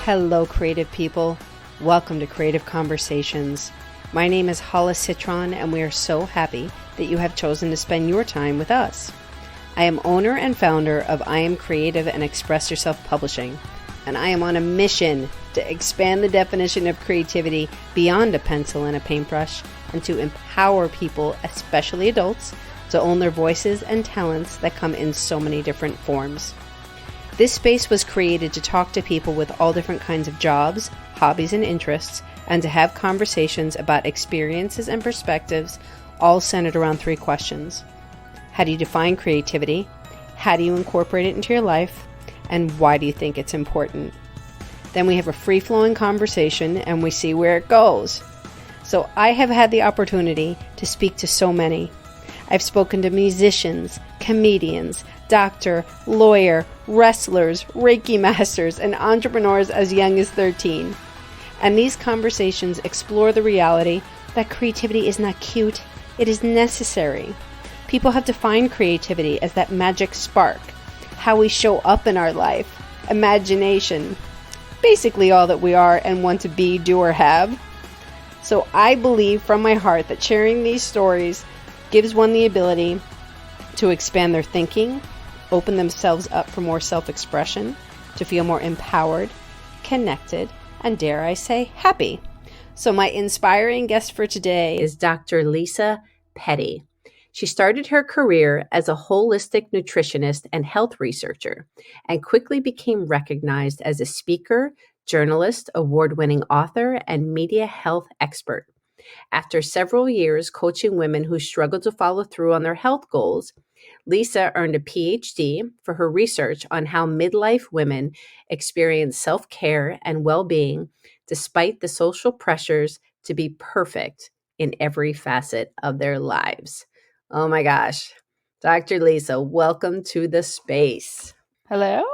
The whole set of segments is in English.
Hello, creative people. Welcome to Creative Conversations. My name is Hala Citron, and we are so happy that you have chosen to spend your time with us. I am owner and founder of I Am Creative and Express Yourself Publishing, and I am on a mission to expand the definition of creativity beyond a pencil and a paintbrush and to empower people, especially adults, to own their voices and talents that come in so many different forms. This space was created to talk to people with all different kinds of jobs, hobbies, and interests, and to have conversations about experiences and perspectives, all centered around three questions. How do you define creativity? How do you incorporate it into your life? And why do you think it's important? Then we have a free-flowing conversation and we see where it goes. So I have had the opportunity to speak to so many. I've spoken to musicians, comedians, doctor, lawyer, wrestlers, Reiki masters, and entrepreneurs as young as 13. And these conversations explore the reality that creativity is not cute, it is necessary. People have defined creativity as that magic spark, how we show up in our life, imagination, basically all that we are and want to be, do, or have. So I believe from my heart that sharing these stories gives one the ability to expand their thinking, open themselves up for more self-expression, to feel more empowered, connected, and dare I say, happy. So my inspiring guest for today is Dr. Lisa Petty. She started her career as a holistic nutritionist and health researcher and quickly became recognized as a speaker, journalist, award-winning author, and media health expert. After several years coaching women who struggle to follow through on their health goals, Lisa earned a PhD for her research on how midlife women experience self-care and well-being despite the social pressures to be perfect in every facet of their lives. Oh my gosh. Dr. Lisa, welcome to the space. Hello?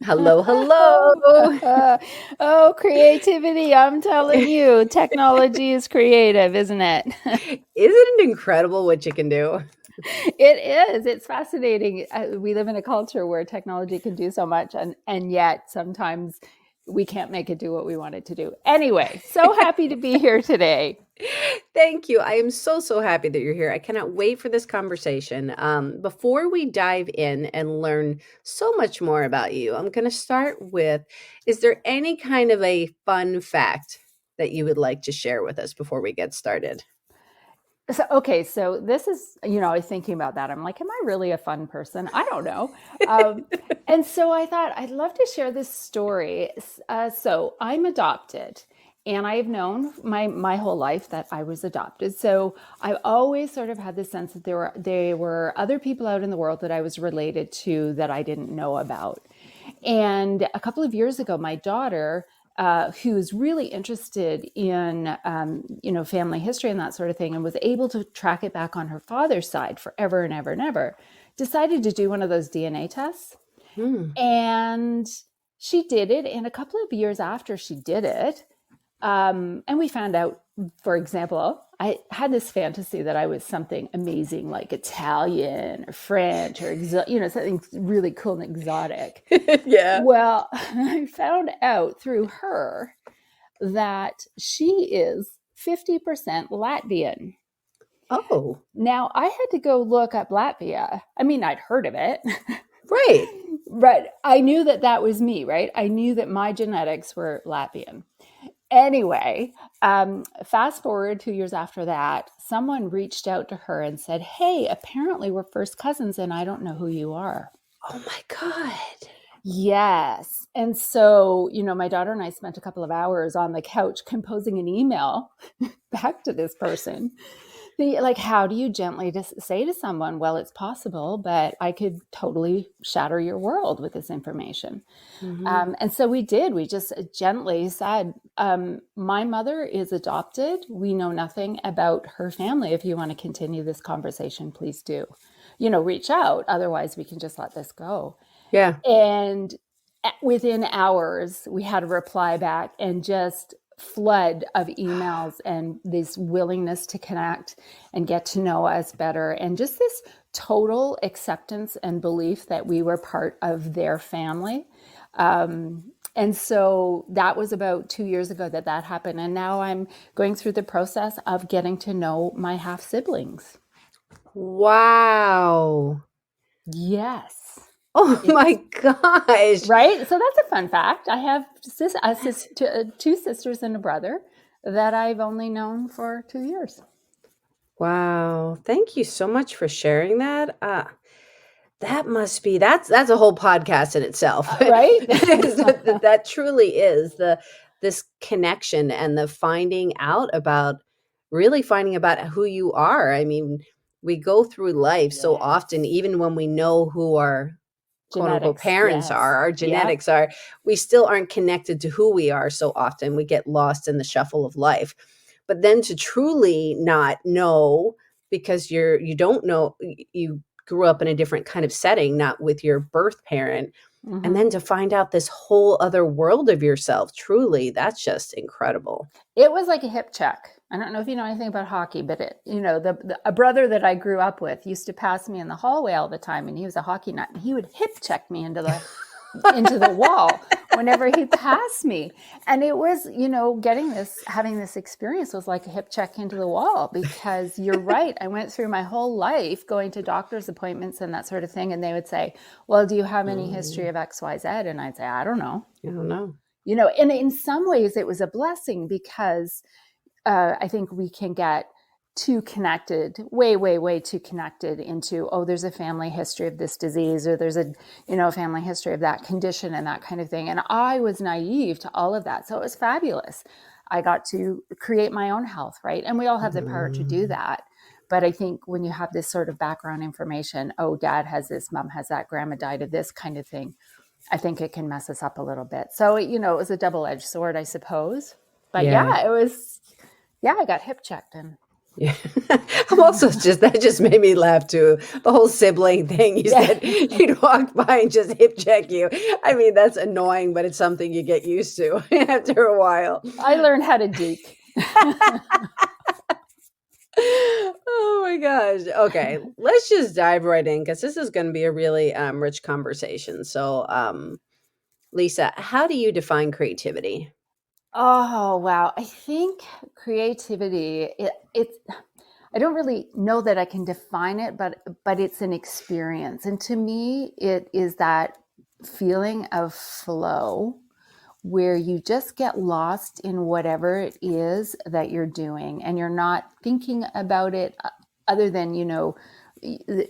Hello, hello. Oh, creativity. I'm telling you, technology is creative, isn't it? Isn't it incredible what you can do? It is. It's fascinating. We live in a culture where technology can do so much, and yet sometimes we can't make it do what we want it to do. Anyway, so happy to be here today. Thank you. I am so happy that you're here. I cannot wait for this conversation. Before we dive in and learn so much more about you, I'm going to start with, is there any kind of a fun fact that you would like to share with us before we get started? So this is, I was thinking about that. I'm like, am I really a fun person? I don't know. And so I thought I'd love to share this story. So I'm adopted. And I've known my whole life that I was adopted. So I've always sort of had this sense that there were other people out in the world that I was related to that I didn't know about. And a couple of years ago, my daughter, who's really interested in, family history and that sort of thing, and was able to track it back on her father's side forever and ever and ever, decided to do one of those DNA tests. And she did it. And a couple of years after she did it, and we found out, for example, I had this fantasy that I was something amazing like Italian or French or, something really cool and exotic. Yeah. Well, I found out through her that she is 50% Latvian. Oh. Now, I had to go look up Latvia. I mean, I'd heard of it. Right. But I knew that was me, right? I knew that my genetics were Latvian. Anyway, fast forward 2 years after that, someone reached out to her and said, hey, apparently we're first cousins and I don't know who you are. Oh my God. Yes. And so, my daughter and I spent a couple of hours on the couch composing an email back to this person. Like, how do you gently just say to someone, well, it's possible, but I could totally shatter your world with this information. Mm-hmm. And so we did. We just gently said, my mother is adopted. We know nothing about her family. If you want to continue this conversation, please do. Reach out. Otherwise, we can just let this go. Yeah. And within hours, we had a reply back and just flood of emails and this willingness to connect and get to know us better. And just this total acceptance and belief that we were part of their family. And so that was about 2 years ago that that happened. And now I'm going through the process of getting to know my half siblings. Wow. Yes. Oh my It's gosh. right. So that's a fun fact. I have That's two sisters and a brother that I've only known for 2 years. wow. Thank you so much for sharing that. That must be that's a whole podcast in itself. Right? That truly is this connection and the finding out about really finding about who you are. I mean, we go through life so often, Yes. even when we know who our quote unquote Genetics. parents are, Yes. our Yep. genetics are, we still aren't connected to who we are so often. We get lost in the shuffle of life. But then to truly not know because you don't know you grew up in a different kind of setting, not with your birth parent, and Hmm. then to find out this whole other world of yourself, truly, that's just incredible. It was like a hip check. I don't know if you know anything about hockey, but a brother that I grew up with used to pass me in the hallway all the time, and he was a hockey nut, and he would hip check me into the wall whenever he passed me. And it was, having this experience was like a hip check into the wall, because you're right. I went through my whole life going to doctor's appointments and that sort of thing. And they would say, well, do you have any history Mm, of XYZ? And I'd say, I don't know. I don't know. And in some ways it was a blessing, because I think we can get too connected, way, way, way too connected into, oh, there's a family history of this disease, or there's a, family history of that condition and that kind of thing. And I was naive to all of that. So it was fabulous. I got to create my own health, right? And we all have the power to do Mm, that. But I think when you have this sort of background information, oh, dad has this, mom has that, grandma died of this kind of thing, I think it can mess us up a little bit. So, it was a double-edged sword, I suppose. But yeah. yeah, it was, yeah, I got hip checked and Yeah. I'm also just that just made me laugh too. The whole sibling thing. You yeah, said you'd walk by and just hip check you. I mean, that's annoying, but it's something you get used to after a while. I learned how to deke. Oh my gosh. Okay, let's just dive right in because this is going to be a really rich conversation. So, Lisa, how do you define creativity? Oh, wow. I think creativity, it's, I don't really know that I can define it, but it's an experience. And to me, it is that feeling of flow where you just get lost in whatever it is that you're doing, and you're not thinking about it other than,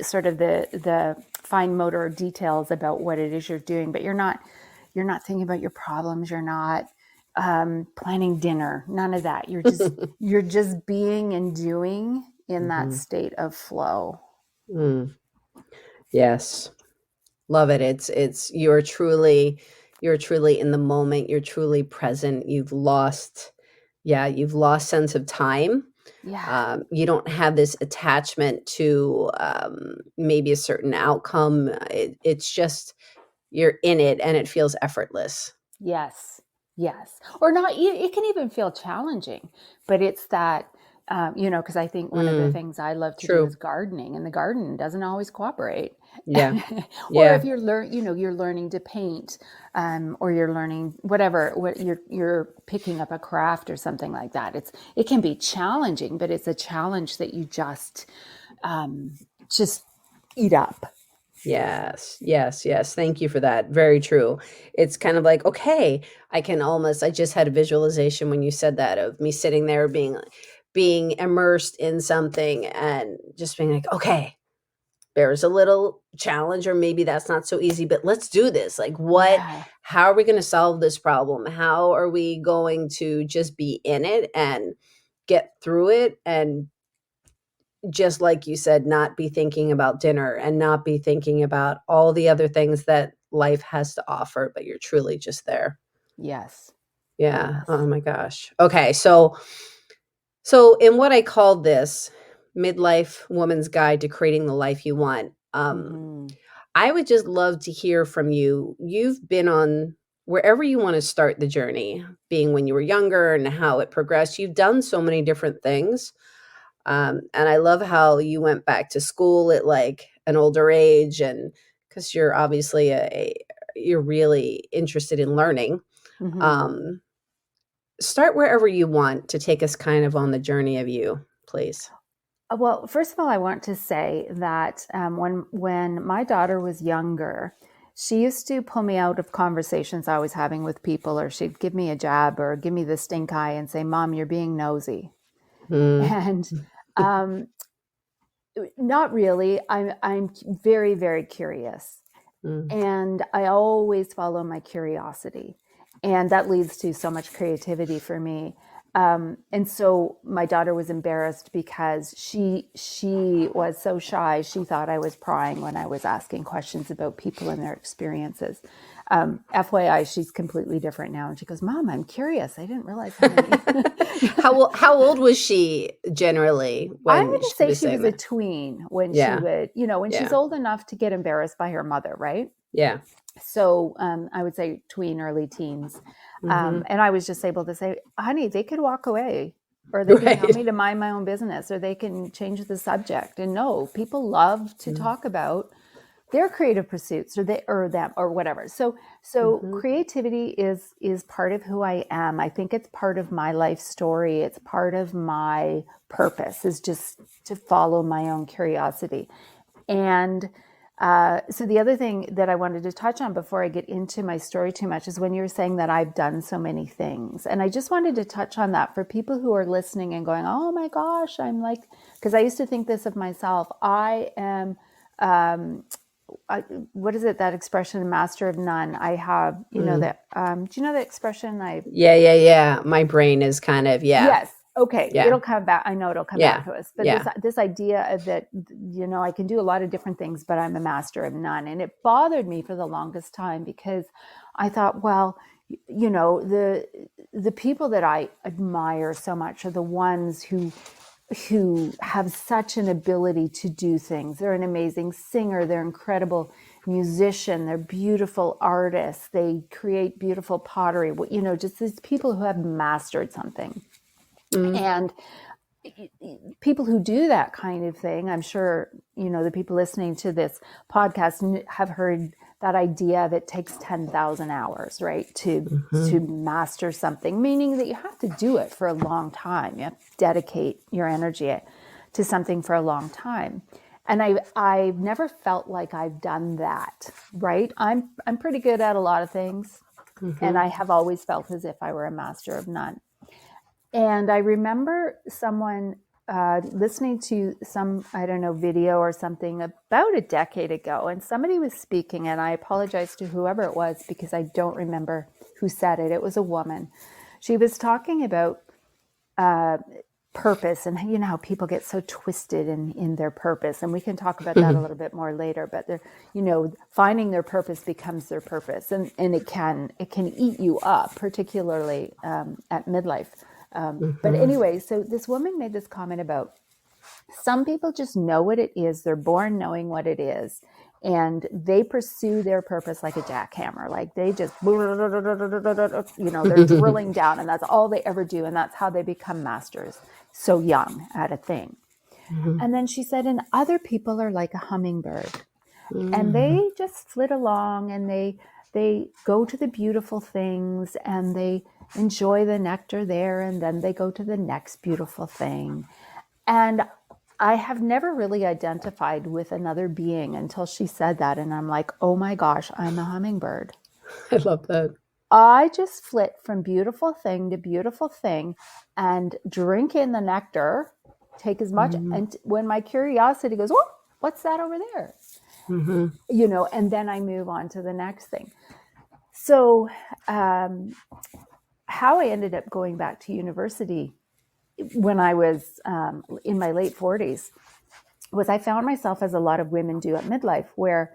sort of the fine motor details about what it is you're doing, but you're not thinking about your problems. You're not planning dinner, none of that. You're just being and doing in that Mhm. state of flow. Mm, yes. Love it. It's you're truly in the moment. You're truly present. You've lost sense of time. Yeah. You don't have this attachment to maybe a certain outcome. It's just you're in it and it feels effortless. Yes, yes. Or not, it can even feel challenging, but it's that, because I think one of the Mm, things I love to do is true. gardening, and the garden doesn't always cooperate. Yeah. Or Yeah. if you're learning to paint, or you're learning whatever, what you're picking up a craft or something like that. It can be challenging, but it's a challenge that you just eat up. Yes, yes, yes. Thank you for that. Very true. It's kind of like, okay, I just had a visualization when you said that of me sitting there being immersed in something and just being like, okay, there's a little challenge, or maybe that's not so easy, but let's do this. Like, Yeah. how are we going to solve this problem? How are we going to just be in it and get through it and just like you said, not be thinking about dinner and not be thinking about all the other things that life has to offer, but you're truly just there. Yes. Yeah. Oh Yes. my gosh. Okay. So in what I called this Midlife Woman's Guide to Creating the Life You Want, Hmm. I would just love to hear from you. You've been on wherever you want to start the journey, being when you were younger and how it progressed. You've done so many different things. And I love how you went back to school at like an older age, and because you're obviously you're really interested in learning. Mm-hmm. Start wherever you want to take us kind of on the journey of you, please. Well, first of all, I want to say that when my daughter was younger, she used to pull me out of conversations I was having with people, or she'd give me a jab or give me the stink eye and say, "Mom, you're being nosy." Mm. And um, not really. I'm very, very curious. Mm. And I always follow my curiosity. And that leads to so much creativity for me. And so my daughter was embarrassed because she was so shy. She thought I was prying when I was asking questions about people and their experiences. FYI, she's completely different now. And she goes, "Mom, I'm curious. I didn't realize how many." How old was she generally I'm when going to she say was she saying was a that? tween when she Yeah. would, when she's Yeah. old enough to get embarrassed by her mother, right? Yeah. So I would say tween, early teens. Mm-hmm. And I was just able to say, "Honey, they could walk away, or they can tell Right. me to mind my own business, or they can change the subject." And no, people love to talk about their creative pursuits, or they or them or whatever. So Mm-hmm. creativity is part of who I am. I think it's part of my life story. It's part of my purpose, is just to follow my own curiosity. And so the other thing that I wanted to touch on before I get into my story too much is when you were saying that I've done so many things. And I just wanted to touch on that for people who are listening and going, "Oh my gosh, I'm like," because I used to think this of myself. I am, um, what is it, that expression, master of none? I have, Mm. that, do you know that expression? Yeah. Yeah. Yeah. My brain is kind of, yeah. Yes. Okay. Yeah. It'll come back. I know it'll come back Yeah. to us. But this Yeah. this idea of that, I can do a lot of different things, but I'm a master of none. And it bothered me for the longest time because I thought, well, the people that I admire so much are the ones who have such an ability to do things. They're an amazing singer, they're incredible musician, they're beautiful artists, they create beautiful pottery, just these people who have mastered something. Mm. And people who do that kind of thing, I'm sure, the people listening to this podcast have heard that idea of it takes 10,000 hours, right? Mm-hmm. To master something, meaning that you have to do it for a long time. You have to dedicate your energy to something for a long time. And I've never felt like I've done that, right? I'm pretty good at a lot of things. And Mm-hmm. I have always felt as if I were a master of none. And I remember someone listening to some, I don't know, video or something about a decade ago, and somebody was speaking, and I apologize to whoever it was because I don't remember who said it. It was a woman. She was talking about purpose, and how people get so twisted in their purpose, and we can talk about that a little bit more later. But they're, finding their purpose becomes their purpose, and it can eat you up, particularly at midlife. But Mm-hmm. anyway, so this woman made this comment about some people just know what it is. They're born knowing what it is. And they pursue their purpose like a jackhammer. Like they just, they're drilling down, and that's all they ever do. And that's how they become masters so young at a thing. Mm-hmm. And then she said, and other people are like a hummingbird, and Mm-hmm. they just flit along, and they go to the beautiful things, and they enjoy the nectar there, and then they go to the next beautiful thing. And I have never really identified with another being until she said that, and I'm like, "Oh my gosh, I'm a hummingbird. I love that. I just flit from beautiful thing to beautiful thing and drink in the nectar, take as much." Mm-hmm. And when my curiosity goes, "Oh, what's that over there?" Mm-hmm. And then I move on to the next thing. So, how I ended up going back to university when I was in my late 40s was I found myself, as a lot of women do at midlife, where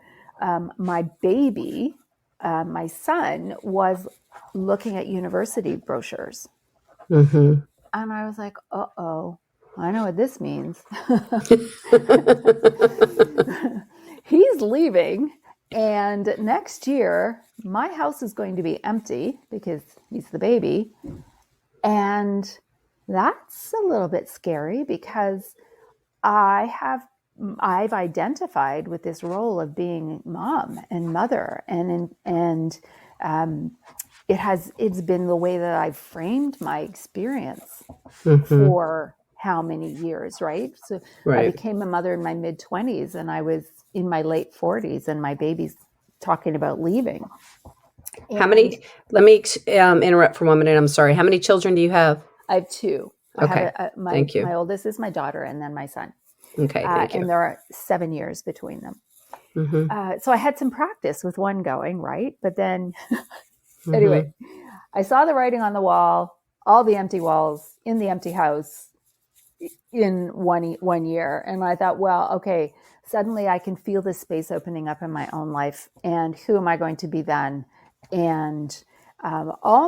my baby, my son, was looking at university brochures. Mm-hmm. And I was like, uh-oh, I know what this means. He's leaving. And next year, my house is going to be empty because he's the baby. And that's a little bit scary because I have I've identified with this role of being mom and mother, and it's been the way that I've framed my experience Mm-hmm. for how many years, right? So I Right. became a mother in my mid-20s, and I was in my late 40s, and my baby's talking about leaving. How And many, let me interrupt for 1 minute. I'm sorry. How many children do you have? I have two. I have Okay. my Thank you. oldest is my daughter, and then my son. Okay. Thank you. And there are 7 years between them. Mm-hmm. So I had some practice with one going, right? But then, anyway, Mm-hmm. I saw the writing on the wall, all the empty walls in the empty house in 1 year. And I thought, well, okay, suddenly I can feel this space opening up in my own life. And who am I going to be then? And I'm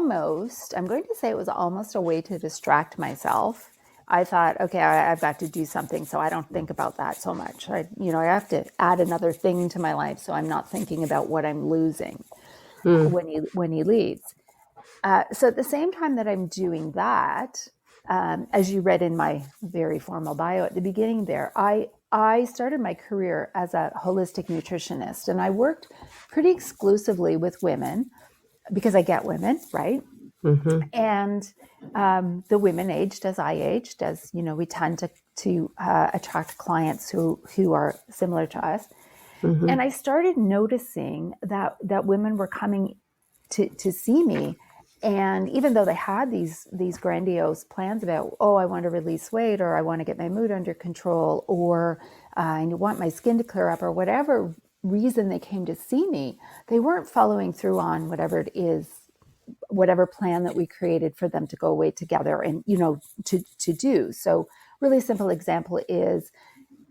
going to say it was almost a way to distract myself. I thought, okay, I've got to do something so I don't think about that so much. I have to add another thing to my life so I'm not thinking about what I'm losing Mm. when he leaves. So at the same time that I'm doing that, as you read in my very formal bio at the beginning there, I started my career as a holistic nutritionist, and I worked pretty exclusively with women because I get women, right? Mm-hmm. And the women aged as I aged, as you know, we tend to attract clients who are similar to us. Mm-hmm. And I started noticing that women were coming to see me, and even though they had these grandiose plans about, oh, I want to release weight, or I want to get my mood under control, or I want my skin to clear up, or whatever reason they came to see me, they weren't following through on whatever it is, whatever plan that we created for them to go away together and to do. So really simple example is,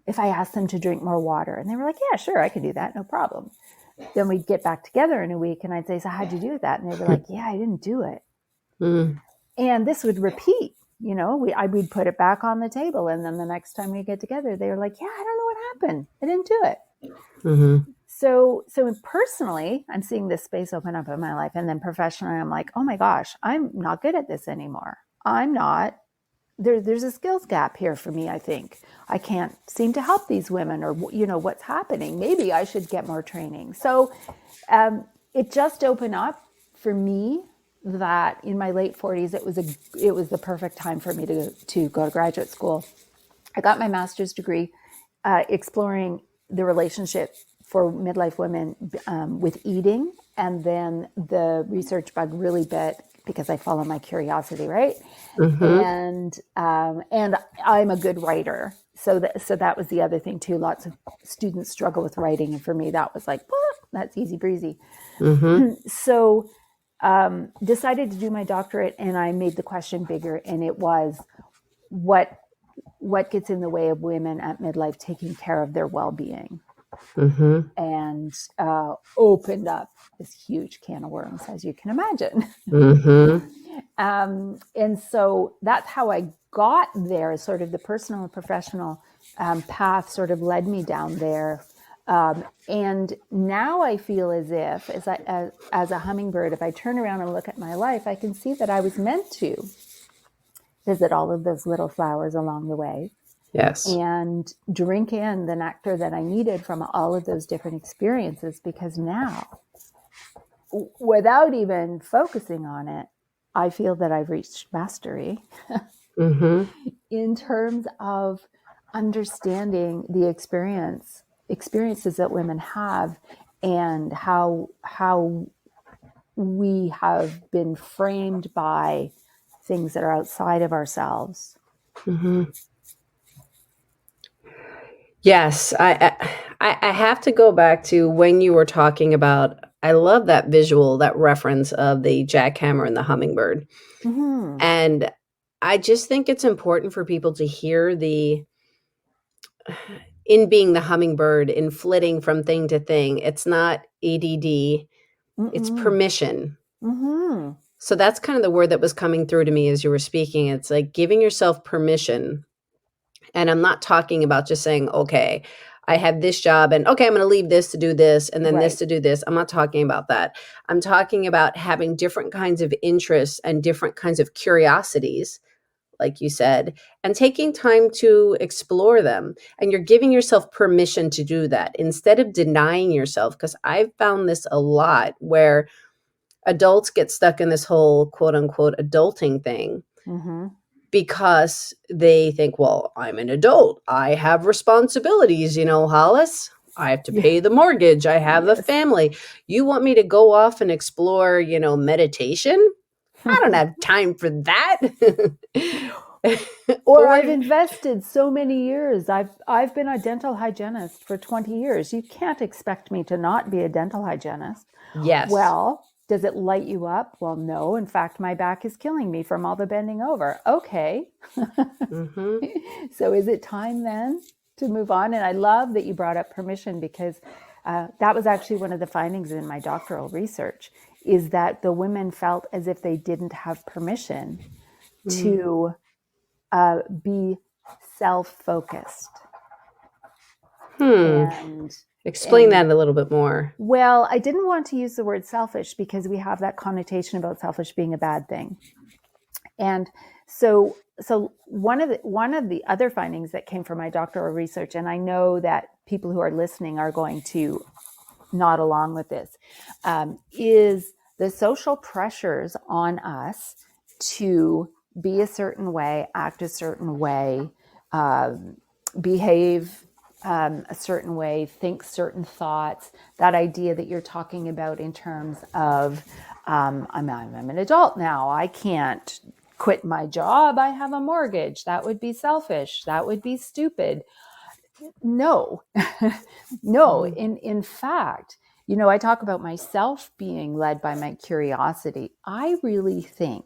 if I asked them to drink more water and they were like, yeah, sure, I can do that, no problem. Then we'd get back together in a week and I'd say, so how'd you do that? And they'd be like, yeah, I didn't do it. Mm. And this would repeat, we'd put it back on the table. And then the next time we get together, they were like, yeah, I don't know what happened. I didn't do it. Mm-hmm. So personally, I'm seeing this space open up in my life. And then professionally, I'm like, oh my gosh, I'm not good at this anymore. I'm not. There's a skills gap here for me. I think I can't seem to help these women, or what's happening. Maybe I should get more training. So it just opened up for me that in my late 40s, it was the perfect time for me to go to graduate school. I got my master's degree exploring the relationship for midlife women with eating, and then the research bug really bit because I follow my curiosity, right? Mm-hmm. And I'm a good writer, so that was the other thing too. Lots of students struggle with writing, and for me that was like, that's easy breezy. Mm-hmm. So decided to do my doctorate, and I made the question bigger, and it was, what gets in the way of women at midlife taking care of their well-being? Mm-hmm. And opened up this huge can of worms, as you can imagine. Mm-hmm. And so that's how I got there. Sort of the personal and professional path sort of led me down there. And now I feel as if, as a hummingbird, if I turn around and look at my life, I can see that I was meant to visit all of those little flowers along the way Yes. and drink in the nectar that I needed from all of those different experiences. Because now, without even focusing on it, I feel that I've reached mastery Mm-hmm. in terms of understanding the experiences that women have, and how we have been framed by things that are outside of ourselves. Mm-hmm. Yes, I have to go back to when you were talking about. I love that visual, that reference of the jackhammer and the hummingbird, Mm-hmm. and I just think it's important for people to hear in being the hummingbird, in flitting from thing to thing. It's not ADD; it's Mm-mm. permission. Mm-hmm. So that's kind of the word that was coming through to me as you were speaking. It's like giving yourself permission. And I'm not talking about just saying, okay, I have this job and okay, I'm going to leave this to do this and then this Right. to do this. I'm not talking about that. I'm talking about having different kinds of interests and different kinds of curiosities like you said, and taking time to explore them. And you're giving yourself permission to do that instead of denying yourself. Because I've found this a lot where adults get stuck in this whole quote unquote adulting thing Mm-hmm. because they think, well, I'm an adult. I have responsibilities, Hollis. I have to Yeah. pay the mortgage. I have a Yes. family. You want me to go off and explore, meditation? I don't have time for that. Or Or I've invested so many years. I've been a dental hygienist for 20 years. You can't expect me to not be a dental hygienist. yes. Well, does it light you up? Well, no. In fact, my back is killing me from all the bending over. Okay. Mm-hmm. So is it time then to move on? And I love that you brought up permission, because that was actually one of the findings in my doctoral research, is that the women felt as if they didn't have permission Mm-hmm. to be self-focused. Hmm. and Explain and that a little bit more. well, I didn't want to use the word selfish because we have that connotation about selfish being a bad thing. And so one of the other findings that came from my doctoral research, and I know that people who are listening are going to nod along with this, is the social pressures on us to be a certain way, act a certain way, behave a certain way, think certain thoughts. That idea that you're talking about in terms of, I'm an adult now, I can't quit my job, I have a mortgage, that would be selfish, that would be stupid. No, no. Mm-hmm. In fact, I talk about myself being led by my curiosity. I really think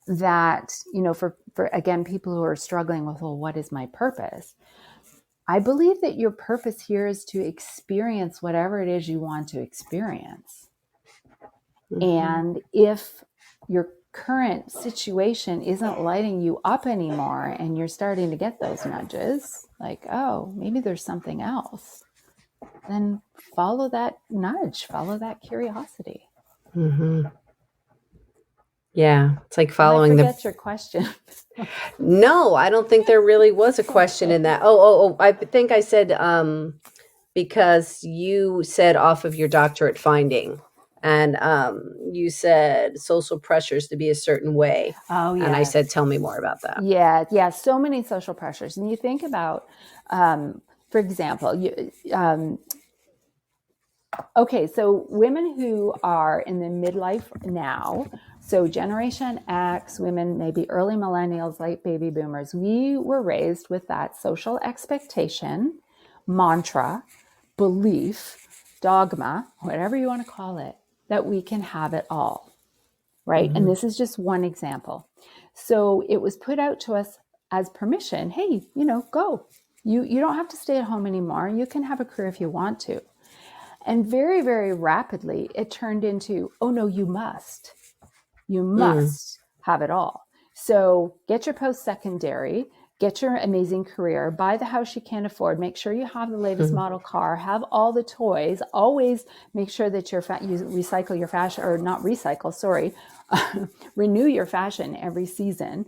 that, for again, people who are struggling with, well, what is my purpose? I believe that your purpose here is to experience whatever it is you want to experience. Mm-hmm. And if your current situation isn't lighting you up anymore and you're starting to get those nudges, like, oh, maybe there's something else, then follow that nudge, follow that curiosity. Mm-hmm. Yeah, it's like And I following the. forget your question. No, I don't think there really was a question in that. Oh, I think I said because you said off of your doctorate finding, and you said social pressures to be a certain way, Oh, and I said, yes. tell me more about that. Yeah. So many social pressures. And you think about, for example, okay, so women who are in the midlife now, so Generation X, women, maybe early millennials, late baby boomers, we were raised with that social expectation, mantra, belief, dogma, whatever you want to call it, that we can have it all, right? And Mm-hmm. this is just one example. So it was put out to us as permission. Hey, go. You don't have to stay at home anymore. You can have a career if you want to. And very, very rapidly, it turned into, oh no, you must. You Mm. must have it all. So get your post-secondary, get your amazing career, buy the house you can't afford, make sure you have the latest Mm-hmm. model car, have all the toys, always make sure that you recycle your fashion, or not recycle, sorry, renew your fashion every season.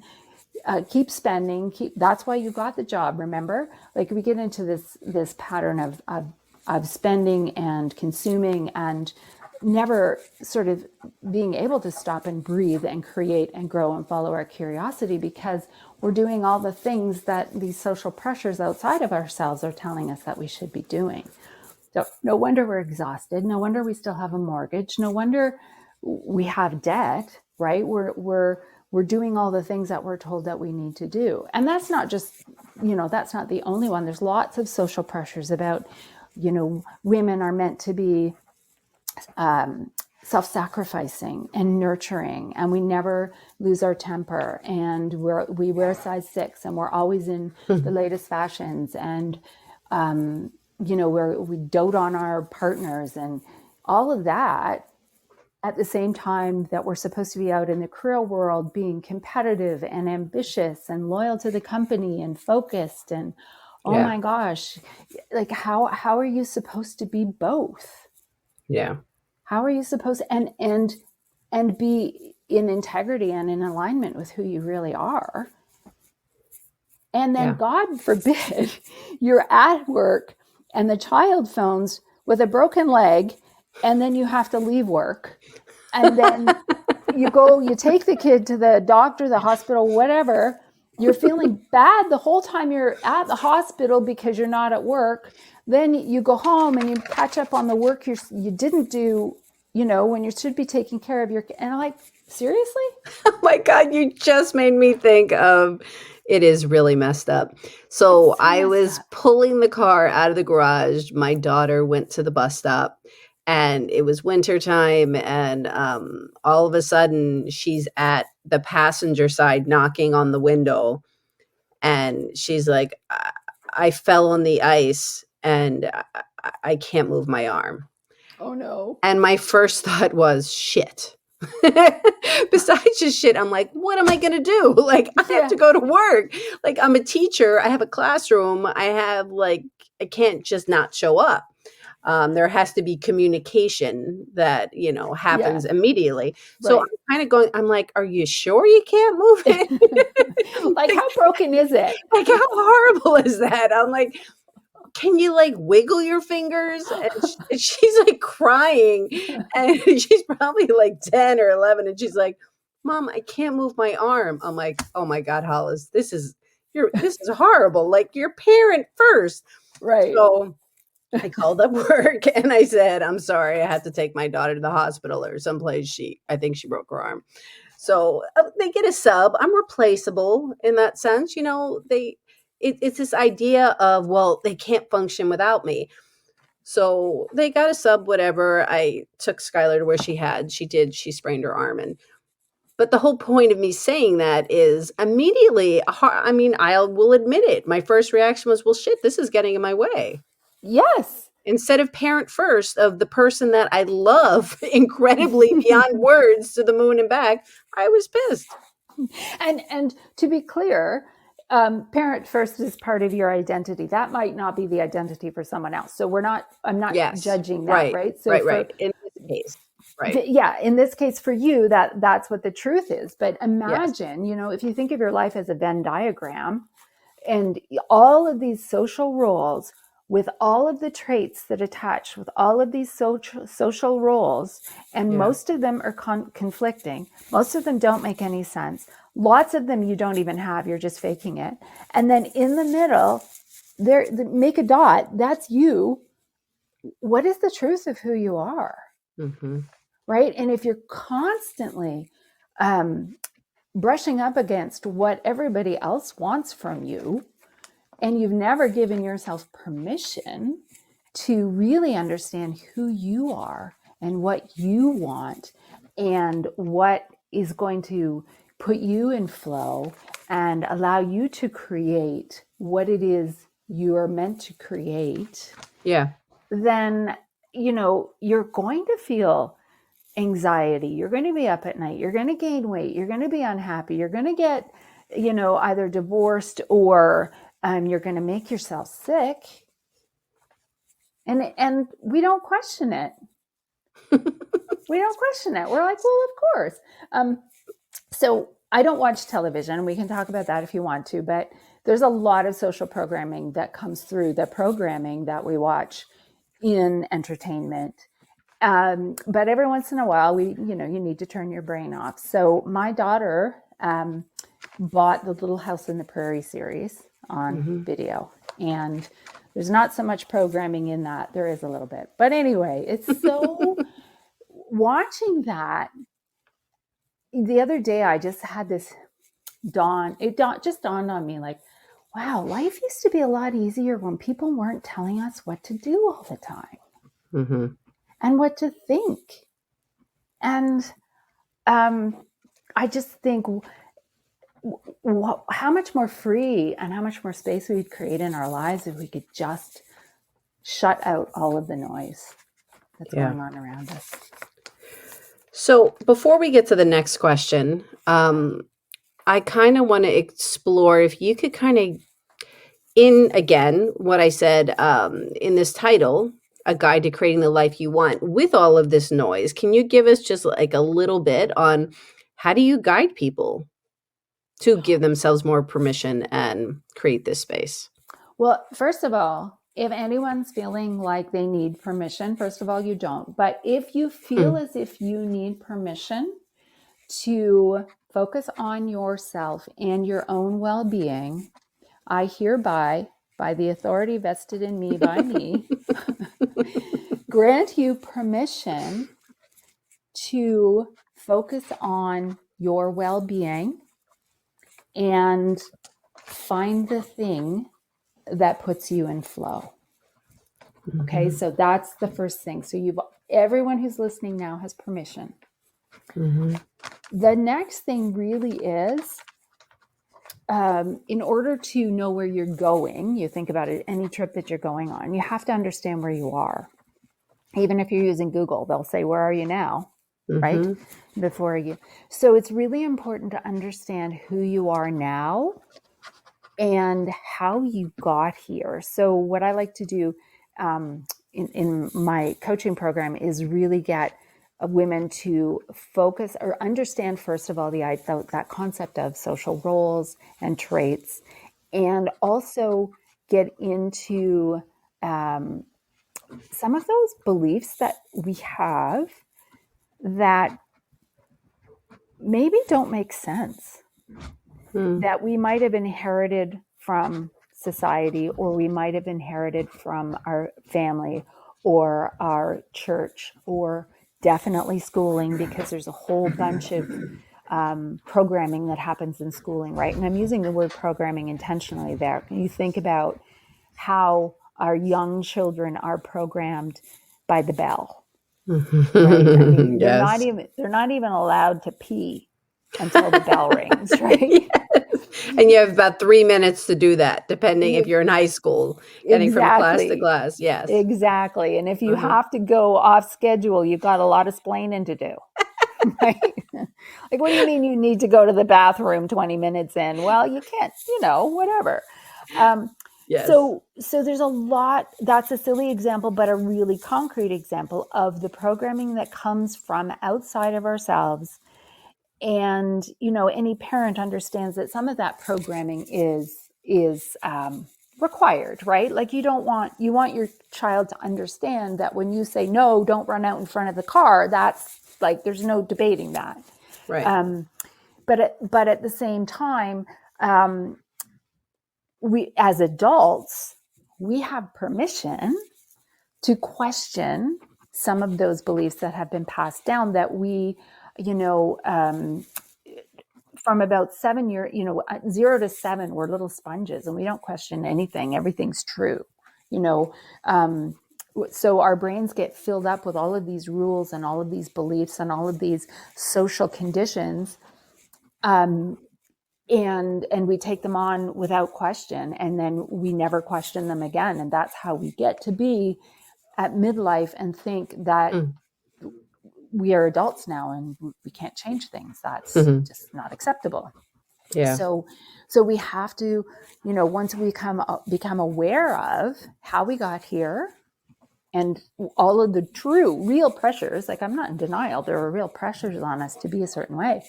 Keep spending. That's why you got the job. Remember, like we get into this pattern of spending and consuming and never sort of being able to stop and breathe and create and grow and follow our curiosity, because we're doing all the things that these social pressures outside of ourselves are telling us that we should be doing. So no wonder we're exhausted. No wonder we still have a mortgage. No wonder we have debt, right? We're doing all the things that we're told that we need to do. And that's not just, that's not the only one. There's lots of social pressures about, women are meant to be self-sacrificing and nurturing, and we never lose our temper, and we wear size 6, and we're always in the latest fashions, and we dote on our partners and all of that, at the same time that we're supposed to be out in the career world being competitive and ambitious and loyal to the company and focused. And oh Yeah. my gosh, like how are you supposed to be both? Yeah. How are you supposed to, and be in integrity and in alignment with who you really are? And then, Yeah. God forbid, you're at work and the child phones with a broken leg, and then you have to leave work. And then you take the kid to the doctor, the hospital, whatever. You're feeling bad the whole time you're at the hospital because you're not at work. Then you go home and you catch up on the work you didn't do, when you should be taking care of your kid. And I'm like, seriously? Oh my God, you just made me think of it is really messed up. It's So so I messed was up. pulling the car out of the garage. My daughter went to the bus stop and it was winter time. And all of a sudden, she's at the passenger side knocking on the window. And she's like, I fell on the ice and I can't move my arm. Oh no. And my first thought was, shit. Besides just shit, I'm like, what am I going to do? Like, I have Yeah. to go to work. Like, I'm a teacher. I have a classroom. I can't just not show up. There has to be communication that, Yeah. happens immediately. So I'm Right. kind of going, I'm like, are you sure you can't move it? Like, how broken is it? Like, how horrible is that? I'm like, can you like wiggle your fingers? And she's like crying and she's probably like 10 or 11 and she's like, Mom, I can't move my arm. I'm like, oh my God, Hollis, this is horrible. Like your parent first. Right. So I called up work and I said, I'm sorry, I had to take my daughter to the hospital or someplace. I think she broke her arm. So they get a sub. I'm replaceable in that sense. It's this idea of, well, they can't function without me. So they got a sub, whatever. I took Skylar to where she sprained her arm. But the whole point of me saying that is immediately, I will admit it. My first reaction was, well, shit, this is getting in my way. Yes. Instead of parent first of the person that I love incredibly beyond words to the moon and back, I was pissed. And to be clear, parent first is part of your identity. That might not be the identity for someone else. So I'm not Yes. judging that, Right. right? So Right. In this case. Right. yeah, in this case for you, that's what the truth is. But Yes. imagine, if you think of your life as a Venn diagram, and all of these social roles with all of the traits that attach with all of these social roles, and Yeah. most of them are conflicting, most of them don't make any sense, lots of them you don't even have, you're just faking it, and then in the middle there, make a dot, that's you. What is the truth of who you are? Mm-hmm. Right? And if you're constantly brushing up against what everybody else wants from you, and you've never given yourself permission to really understand who you are and what you want and what is going to put you in flow and allow you to create what it is you are meant to create, Yeah. then, you're going to feel anxiety. You're going to be up at night. You're going to gain weight. You're going to be unhappy. You're going to get, either divorced or you're going to make yourself sick. And we don't question it. We don't question it. We're like, well, of course. So I don't watch television. We can talk about that if you want to, but there's a lot of social programming that comes through the programming that we watch in entertainment. But every once in a while, you need to turn your brain off. So my daughter bought the Little House in the Prairie series on video, and there's not so much programming in that. There is a little bit, but anyway, it's so watching that. The other day, I just had this just dawned on me, like, wow, life used to be a lot easier when people weren't telling us what to do all the time. Mm-hmm. And what to think. And I just think how much more free and how much more space we'd create in our lives if we could just shut out all of the noise that's going on around us. So before we get to the next question, I kind of want to explore if you could kind of, in again, what I said in this title, A Guide to Creating the Life You Want, with all of this noise, can you give us just like a little bit on how do you guide people? to give themselves more permission and create this space? Well, first of all, if anyone's feeling like they need permission, first of all, you don't. But if you feel as if you need permission to focus on yourself and your own well-being, I hereby, by the authority vested in me by me, grant you permission to focus on your well-being and find the thing that puts you in flow. Okay, so that's the first thing. So everyone who's listening now has permission. The next thing really is, in order to know where you're going, you think about it, any trip that you're going on, you have to understand where you are. Even if you're using Google, they'll say, where are you now? Right? Before you. So it's really important to understand who you are now and how you got here. So what I like to do in my coaching program is really get women to focus or understand, first of all, that concept of social roles and traits, and also get into some of those beliefs that we have that maybe don't make sense, that we might have inherited from society, or we might have inherited from our family or our church, or definitely schooling, because there's a whole bunch of programming that happens in schooling, right? And I'm using the word programming intentionally there. You think about how our young children are programmed by the bell, right? I mean, they're not even allowed to pee until the bell rings, right? And you have about 3 minutes to do that, depending if you're in high school, getting from class to class. Yes. Exactly. And if you have to go off schedule, you've got a lot of splaining to do. Right? Like, what do you mean you need to go to the bathroom 20 minutes in? Well, you can't, whatever. Yes. So there's a lot. That's a silly example, but a really concrete example of the programming that comes from outside of ourselves. And, any parent understands that some of that programming is required, right? Like, you want your child to understand that when you say, no, don't run out in front of the car, that's like, there's no debating that. Right. But at the same time, we, as adults, we have permission to question some of those beliefs that have been passed down, that we, from about 7 years, 0 to 7, we're little sponges and we don't question anything. Everything's true, so our brains get filled up with all of these rules and all of these beliefs and all of these social conditions. And we take them on without question, and then we never question them again. And that's how we get to be at midlife and think that we are adults now and we can't change things. That's just not acceptable. Yeah. So we have to, once we become aware of how we got here and all of the real pressures, like, I'm not in denial, there are real pressures on us to be a certain way.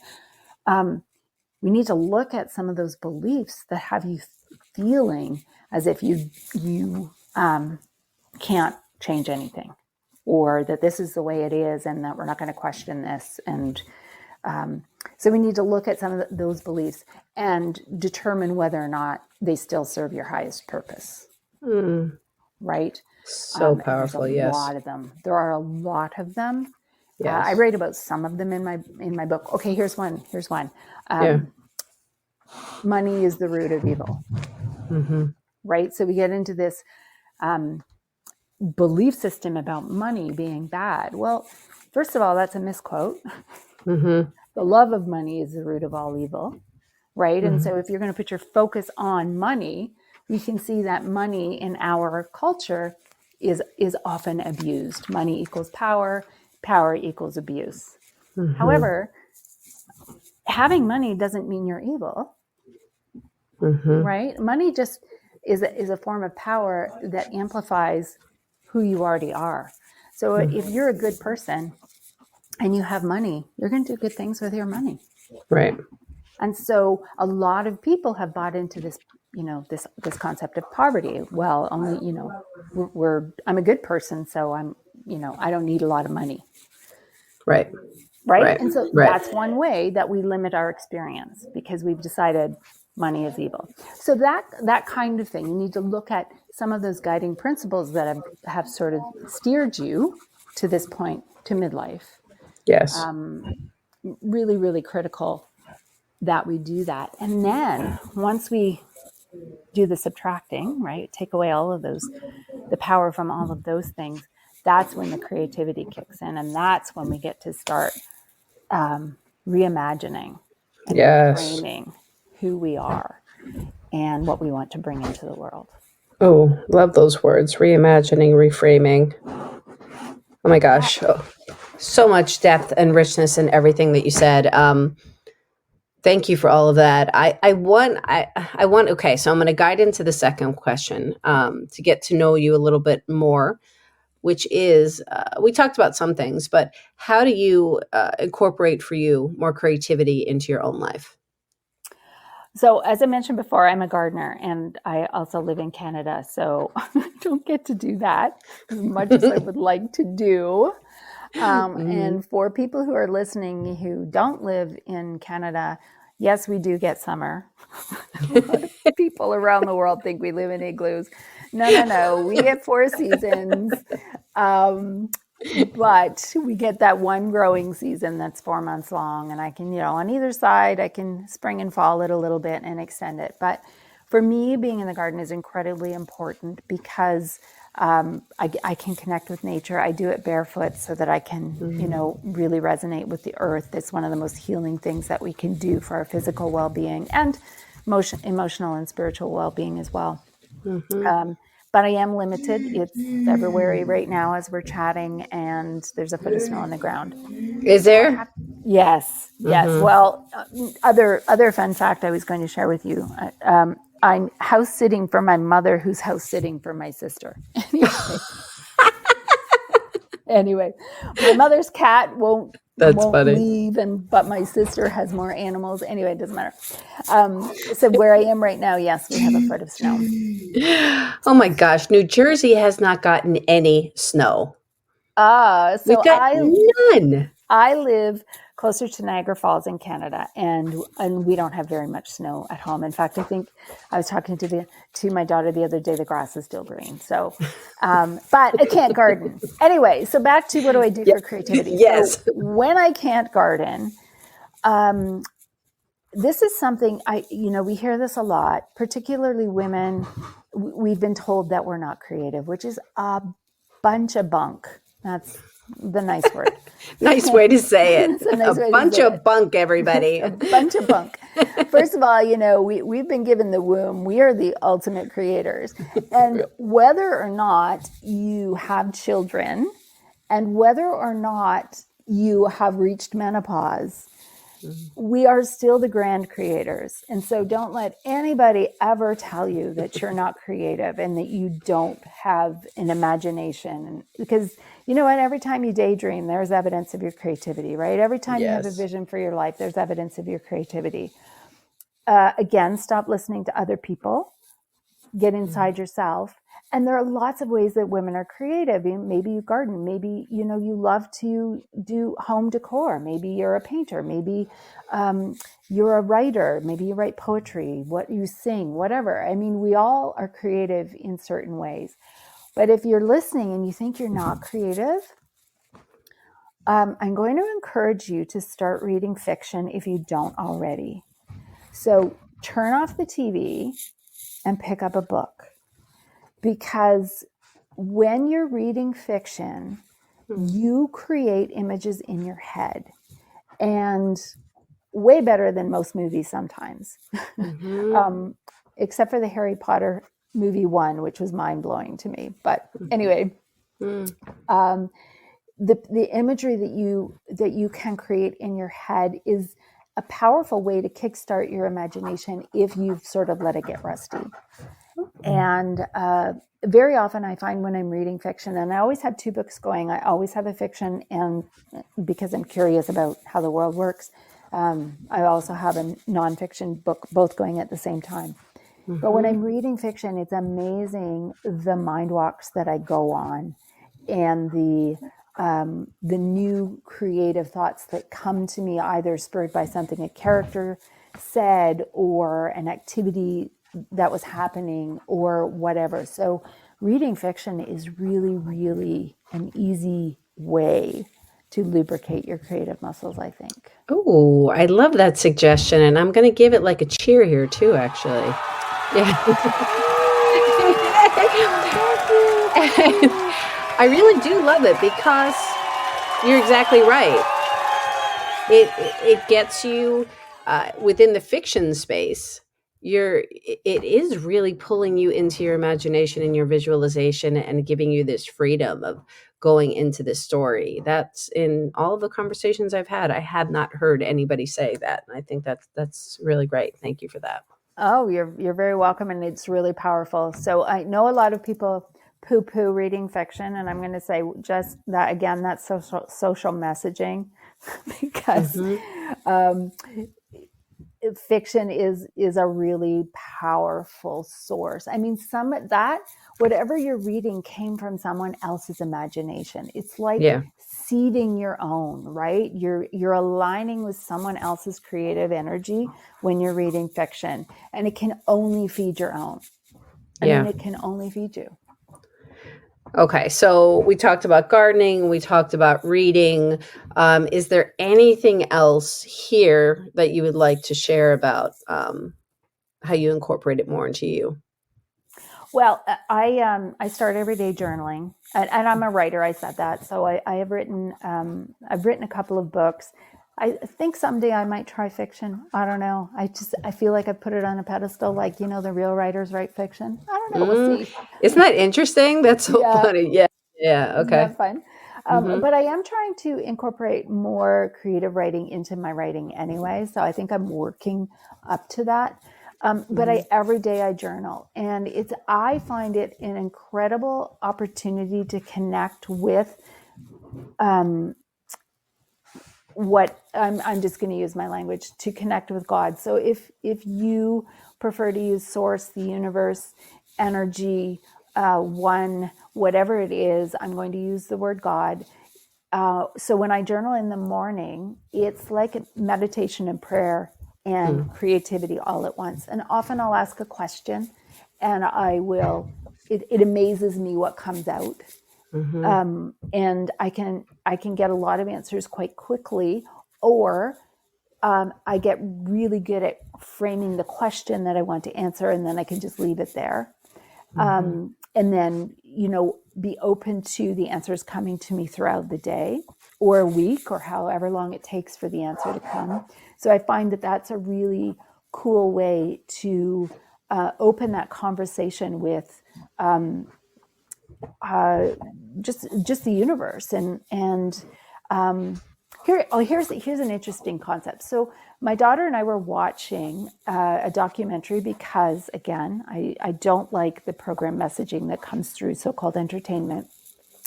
We need to look at some of those beliefs that have you feeling as if you can't change anything, or that this is the way it is and that we're not going to question this. And so we need to look at some of those beliefs and determine whether or not they still serve your highest purpose. Right? So powerful. There's a yes. lot of them. There are a lot of them. Yes. I write about some of them in my book. Okay, here's one. Money is the root of evil. Right? So we get into this belief system about money being bad. Well, first of all, that's a misquote. The love of money is the root of all evil. Right? And so if you're going to put your focus on money, we can see that money in our culture is often abused. Money equals power. Power equals abuse. However, having money doesn't mean you're evil, right? Money just is a form of power that amplifies who you already are. So if you're a good person and you have money, you're going to do good things with your money. Right. And so a lot of people have bought into this, this concept of poverty. Well, only, I'm a good person, so I don't need a lot of money. Right. Right. Right. And so Right. that's one way that we limit our experience, because we've decided money is evil. So that kind of thing, you need to look at some of those guiding principles that have sort of steered you to this point, to midlife. Yes. Really, really critical that we do that. And then once we do the subtracting, right, take away all of those, the power from all of those things, that's when the creativity kicks in. And that's when we get to start reimagining and Yes. reframing who we are and what we want to bring into the world. Oh, love those words. Reimagining, reframing. Oh my gosh. Oh, so much depth and richness in everything that you said. Thank you for all of that. I want, okay, so I'm going to guide into the second question to get to know you a little bit more, which is, we talked about some things, but how do you incorporate for you more creativity into your own life? So as I mentioned before, I'm a gardener, and I also live in Canada. So I don't get to do that as much as I would like to do. And for people who are listening who don't live in Canada, yes, we do get summer. A lot of people around the world think we live in igloos. No. We get 4 seasons. But we get that one growing season that's 4 months long, and I can, on either side, I can spring and fall it a little bit and extend it. But for me, being in the garden is incredibly important because I can connect with nature. I do it barefoot so that I can, really resonate with the earth. It's one of the most healing things that we can do for our physical well-being and emotional and spiritual well-being as well. But I am limited. It's February right now as we're chatting, and there's a foot of snow on the ground. Is there? Yes. Well, other fun fact I was going to share with you. I'm house sitting for my mother, who's house sitting for my sister. Anyway, my mother's cat won't funny. leave, but my sister has more animals. Anyway, it doesn't matter. So where I am right now, yes, we have a foot of snow. Oh my gosh, New Jersey has not gotten any snow. So We've got none. I live closer to Niagara Falls in Canada, and we don't have very much snow at home. In fact, I think I was talking to my daughter the other day. The grass is still green. So, but I can't garden anyway. So back to what do I do for creativity? Yes. So when I can't garden, this is something we hear this a lot, particularly women. We've been told that we're not creative, which is a bunch of bunk. That's the nice word. Nice way to say it. A bunch of bunk, everybody. A bunch of bunk. First of all, we've been given the womb. We are the ultimate creators. And whether or not you have children, and whether or not you have reached menopause, we are still the grand creators. And so don't let anybody ever tell you that you're not creative and that you don't have an imagination. Because you know what? Every time you daydream, there's evidence of your creativity, right? Every time you have a vision for your life, there's evidence of your creativity. Again, stop listening to other people. Get inside yourself. And there are lots of ways that women are creative. Maybe you garden. Maybe, you love to do home decor. Maybe you're a painter. Maybe you're a writer. Maybe you write poetry, you sing, whatever. I mean, we all are creative in certain ways. But if you're listening and you think you're not creative, I'm going to encourage you to start reading fiction if you don't already. So turn off the TV and pick up a book. Because when you're reading fiction, you create images in your head, and way better than most movies sometimes, except for the Harry Potter movie 1, which was mind-blowing to me. But anyway, the imagery that you can create in your head is a powerful way to kickstart your imagination if you've sort of let it get rusty. And very often I find when I'm reading fiction, and I always have 2 books going, I always have a fiction, and because I'm curious about how the world works, I also have a nonfiction book, both going at the same time. But when I'm reading fiction, it's amazing the mind walks that I go on, and the new creative thoughts that come to me, either spurred by something a character said or an activity that was happening or whatever. So reading fiction is really, really an easy way to lubricate your creative muscles, I think. Oh, I love that suggestion, and I'm going to give it like a cheer here too, actually. Yeah. I really do love it because you're exactly right. It gets you within the fiction space. It is really pulling you into your imagination and your visualization and giving you this freedom of going into this story. That's in all of the conversations I've had. I had not heard anybody say that, and I think that's really great. Thank you for that. Oh, you're very welcome, and it's really powerful. So I know a lot of people poo-poo reading fiction, and I'm going to say just that again. That's social messaging, because um, fiction is a really powerful source. I mean, some that whatever you're reading came from someone else's imagination. It's like Yeah. seeding your own, right? You're aligning with someone else's creative energy when you're reading fiction, and it can only feed your own. I Yeah. mean, it can only feed you. Okay, so we talked about gardening, we talked about reading. Is there anything else here that you would like to share about how you incorporate it more into you? Well, I start every day journaling, and I'm a writer. I said that, so I have written I've written a couple of books. I think someday I might try fiction. I don't know. I feel like I put it on a pedestal, like the real writers write fiction. I don't know. We'll see. Isn't that interesting? That's so Yeah, funny. Yeah, yeah. isn't Okay. that fun? Mm-hmm. But I am trying to incorporate more creative writing into my writing anyway. So I think I'm working up to that. But every day I journal, and I find it an incredible opportunity to connect with what I'm just going to use my language, to connect with God. So if you prefer to use source, the universe, energy, one, whatever it is, I'm going to use the word God. So when I journal in the morning, it's like a meditation and prayer and creativity all at once. And often I'll ask a question, and it amazes me what comes out. And I can get a lot of answers quite quickly, or I get really good at framing the question that I want to answer, and then I can just leave it there. And then, be open to the answers coming to me throughout the day or a week, or however long it takes for the answer to come. So I find that that's a really cool way to open that conversation with just the universe. And here's an interesting concept. So my daughter and I were watching a documentary because, again, I don't like the program messaging that comes through so-called entertainment.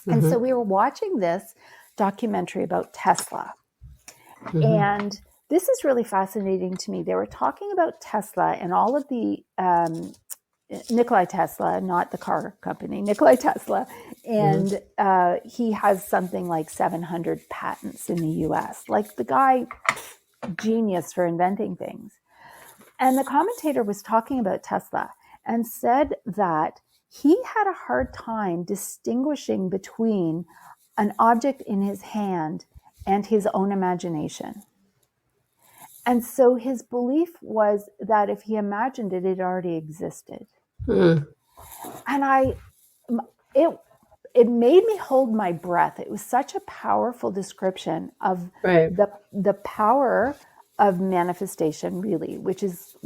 And so we were watching this documentary about Tesla. And this is really fascinating to me. They were talking about Tesla and all of the Nikolai Tesla, not the car company, Nikolai Tesla. And he has something like 700 patents in the US. Like, the guy, genius for inventing things. And the commentator was talking about Tesla and said that he had a hard time distinguishing between an object in his hand and his own imagination. And so his belief was that if he imagined it, it already existed. And it made me hold my breath. It was such a powerful description of the power of manifestation, really, which is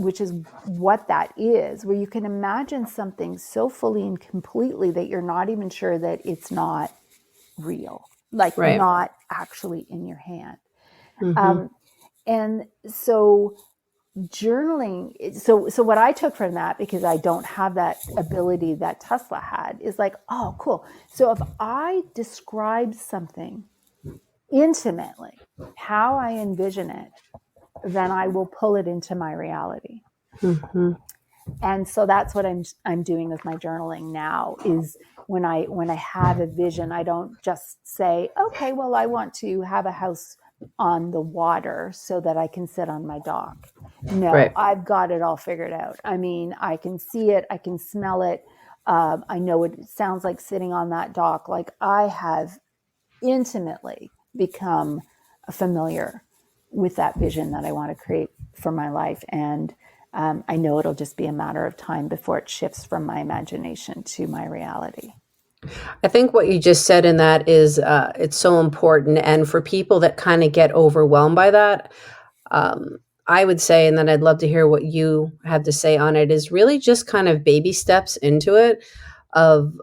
what that is, where you can imagine something so fully and completely that you're not even sure that it's not real, like not actually in your hand. And so journaling, so what I took from that, because I don't have that ability that Tesla had, is like, oh, cool. So if I describe something intimately, how I envision it, then I will pull it into my reality. Mm-hmm. And so that's what I'm doing with my journaling now, is when I have a vision, I don't just say, okay, well, I want to have a house on the water so that I can sit on my dock. No, Right. I've got it all figured out. I mean, I can see it, I can smell it. I know it sounds like sitting on that dock. Like, I have intimately become familiar with that vision that I want to create for my life. And I know it'll just be a matter of time before it shifts from my imagination to my reality. I think what you just said in that is it's so important. And for people that kind of get overwhelmed by that, I would say, and then I'd love to hear what you have to say on it, is really just kind of baby steps into it of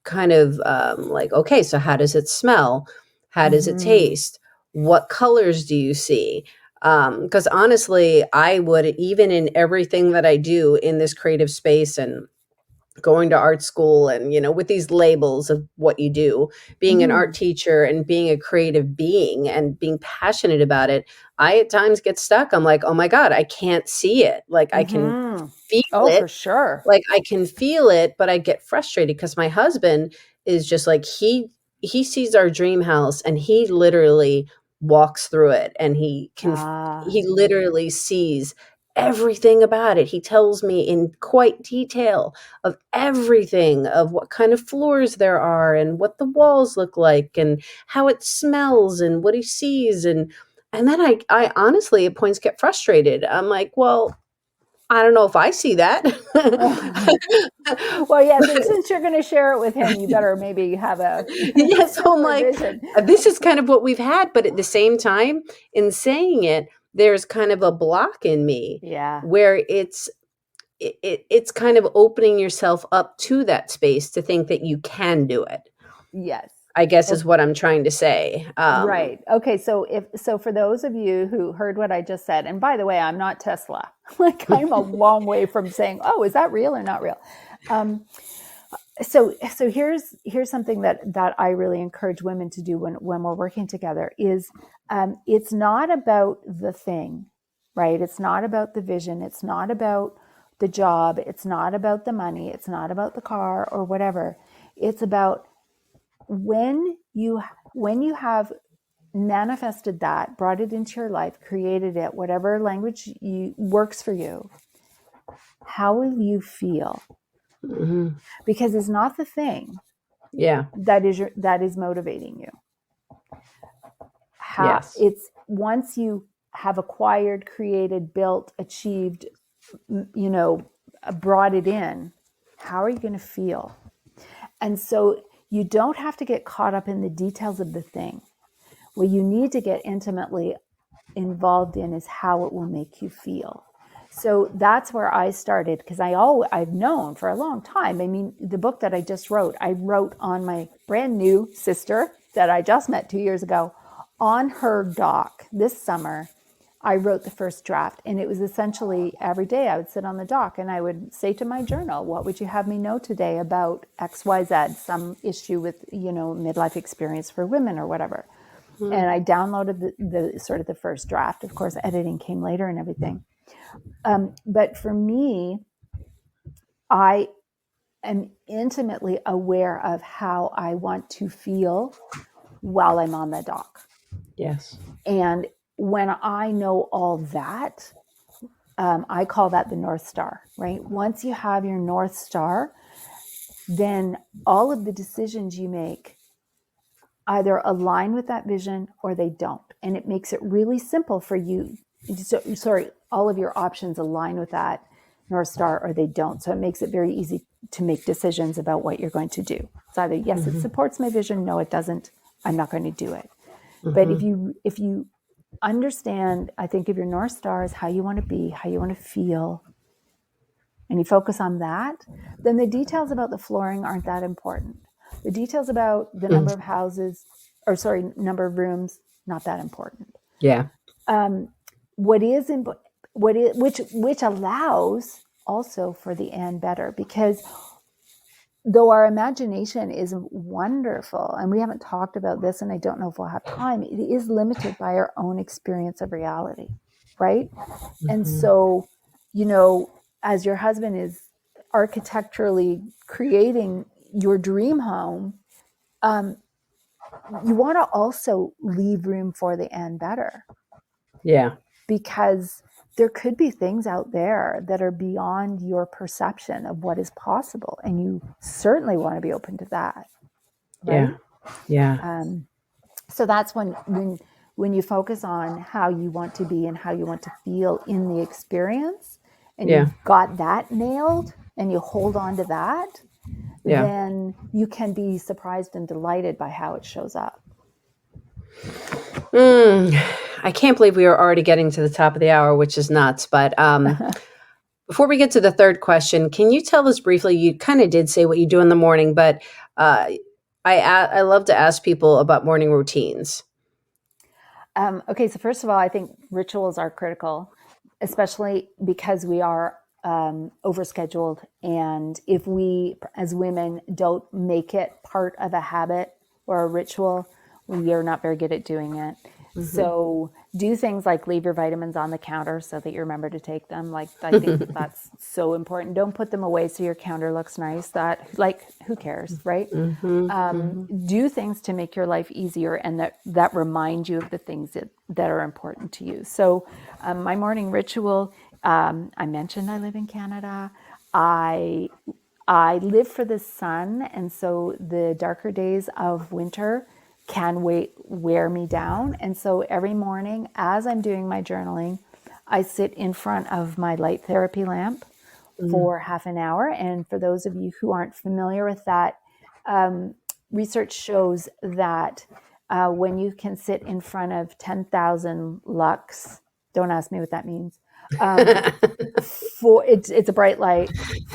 kind of like, okay, so how does it smell? How does it Mm-hmm. taste? What colors do you see? Because honestly, I would, even in everything that I do in this creative space and going to art school and, with these labels of what you do, being an art Mm-hmm. teacher and being a creative being and being passionate about it, I at times get stuck. I'm like, oh my God, I can't see it. Like, I can Mm-hmm. feel Oh, it. for sure. Like, I can feel it, but I get frustrated because my husband is just like, he sees our dream house and he literally walks through it, and Ah, he literally sees everything about it. He tells me in quite detail of everything, of what kind of floors there are and what the walls look like and how it smells and what he sees. And then I honestly at points get frustrated. I'm like, well, I don't know if I see that. well, yes. And since you're going to share it with him, you better maybe have a Yeah, so I'm similar like, vision. this is kind of what we've had, but at the same time, in saying it, there's kind of a block in me Yeah. where it's kind of opening yourself up to that space to think that you can do it, Yes. I guess is Okay. what I'm trying to say. Right. Okay. So for those of you who heard what I just said, and by the way, I'm not Tesla. Like, I'm a long way from saying, "Oh, is that real or not real?" Um, so here's something that I really encourage women to do when we're working together is, it's not about the thing, right? It's not about the vision. It's not about the job. It's not about the money. It's not about the car or whatever. It's about when you have manifested that, brought it into your life, created it, whatever language works for you, how will you feel? Mhm. Because it's not the thing Yeah. that is motivating you. How Yes. it's once you have acquired, created, built, achieved, you know, brought it in, how are you going to feel? And so you don't have to get caught up in the details of the thing. What you need to get intimately involved in is how it will make you feel. So that's where I started, because I've known for a long time. I mean, the book that I wrote on my brand new sister that I just met 2 years ago on her dock this summer. I wrote the first draft, and it was essentially every day I would sit on the dock and I would say to my journal, what would you have me know today about XYZ, some issue with, midlife experience for women or whatever. Mhm. And I downloaded the sort of the first draft. Of course, editing came later and everything. But for me, I am intimately aware of how I want to feel while I'm on the dock. Yes. And when I know all that, I call that the North Star, right? Once you have your North Star, then all of the decisions you make either align with that vision or they don't. And it makes it really simple for you. All of your options align with that North Star or they don't. So it makes it very easy to make decisions about what you're going to do. It's either yes, it Mhm. supports my vision, no, it doesn't. I'm not going to do it. But Mhm. if you understand, I think of your North Star as how you want to be, how you want to feel, and you focus on that, then the details about the flooring aren't that important. The details about the Mhm. number of houses, or sorry, number of rooms, not that important. Yeah. Um, what is which allows also for the and better, because though our imagination is wonderful, and we haven't talked about this, and I don't know if we'll have time, it is limited by our own experience of reality. right? And so, as your husband is architecturally creating your dream home, you want to also leave room for the and better. Yeah. Because there could be things out there that are beyond your perception of what is possible. And you certainly want to be open to that. Right? Yeah. So that's when you focus on how you want to be and how you want to feel in the experience, and you've got that nailed and you hold on to that, then you can be surprised and delighted by how it shows up. I can't believe we are already getting to the top of the hour, which is nuts. But before we get to the third question, can you tell us briefly, you kind of did say what you do in the morning, but I love to ask people about morning routines. Okay, so first of all, I think rituals are critical, especially because we are overscheduled. And if we, as women, don't make it part of a habit or a ritual, we are not very good at doing it. So do things like leave your vitamins on the counter so that you remember to take them. Like, I think that's so important. Don't put them away so your counter looks nice. Who cares, right? Do things to make your life easier and that remind you of the things that are important to you. So my morning ritual, I mentioned I live in Canada. I live for the sun, and so the darker days of winter can wear me down. And so every morning as I'm doing my journaling, I sit in front of my light therapy lamp for half an hour. And for those of you who aren't familiar with that, research shows that when you can sit in front of 10,000 lux, don't ask me what that means, it's a bright light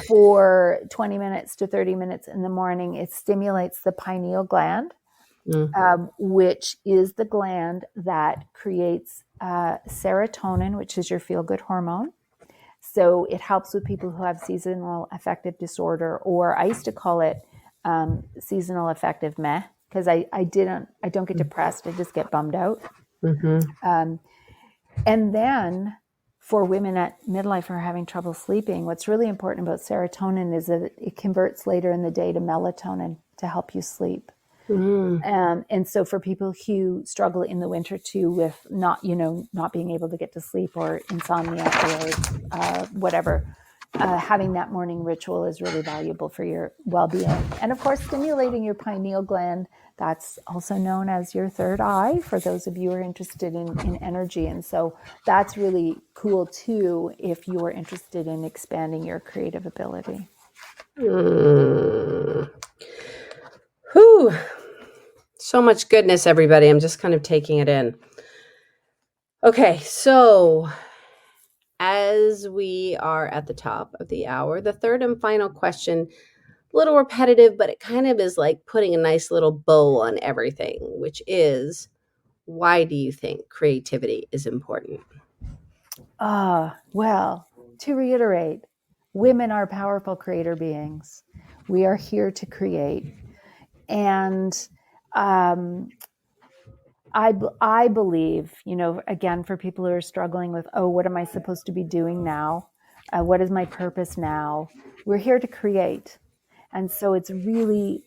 for 20 minutes to 30 minutes in the morning, it stimulates the pineal gland, which is the gland that creates serotonin, which is your feel-good hormone. So it helps with people who have seasonal affective disorder, or I used to call it seasonal affective meh, because I don't get depressed, I just get bummed out. And then for women at midlife who are having trouble sleeping, what's really important about serotonin is that it converts later in the day to melatonin to help you sleep. And so for people who struggle in the winter too with not being able to get to sleep, or insomnia, or whatever, having that morning ritual is really valuable for your well-being. And of course, stimulating your pineal gland, that's also known as your third eye, for those of you who are interested in energy. And so that's really cool too, if you are interested in expanding your creative ability. Whew. So much goodness, everybody. I'm just kind of taking it in. Okay, so as we are at the top of the hour, the third and final question, a little repetitive, but it kind of is like putting a nice little bow on everything, which is, why do you think creativity is important? Well, to reiterate, women are powerful creator beings. We are here to create. And I believe, again, for people who are struggling with, what am I supposed to be doing now? What is my purpose now? We're here to create. And so it's really,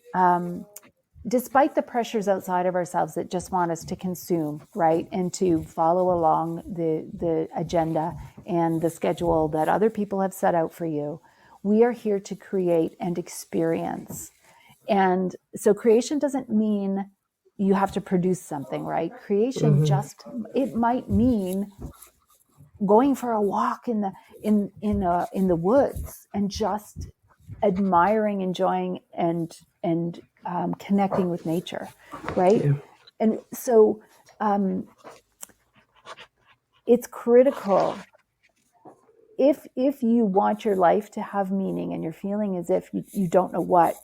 despite the pressures outside of ourselves that just want us to consume, right? And to follow along the agenda and the schedule that other people have set out for you, we are here to create and experience. And so creation doesn't mean you have to produce something, right? Creation it might mean going for a walk in the woods and just admiring, enjoying, and connecting with nature, right? Yeah. And so it's critical. If you want your life to have meaning and you're feeling as if you don't know what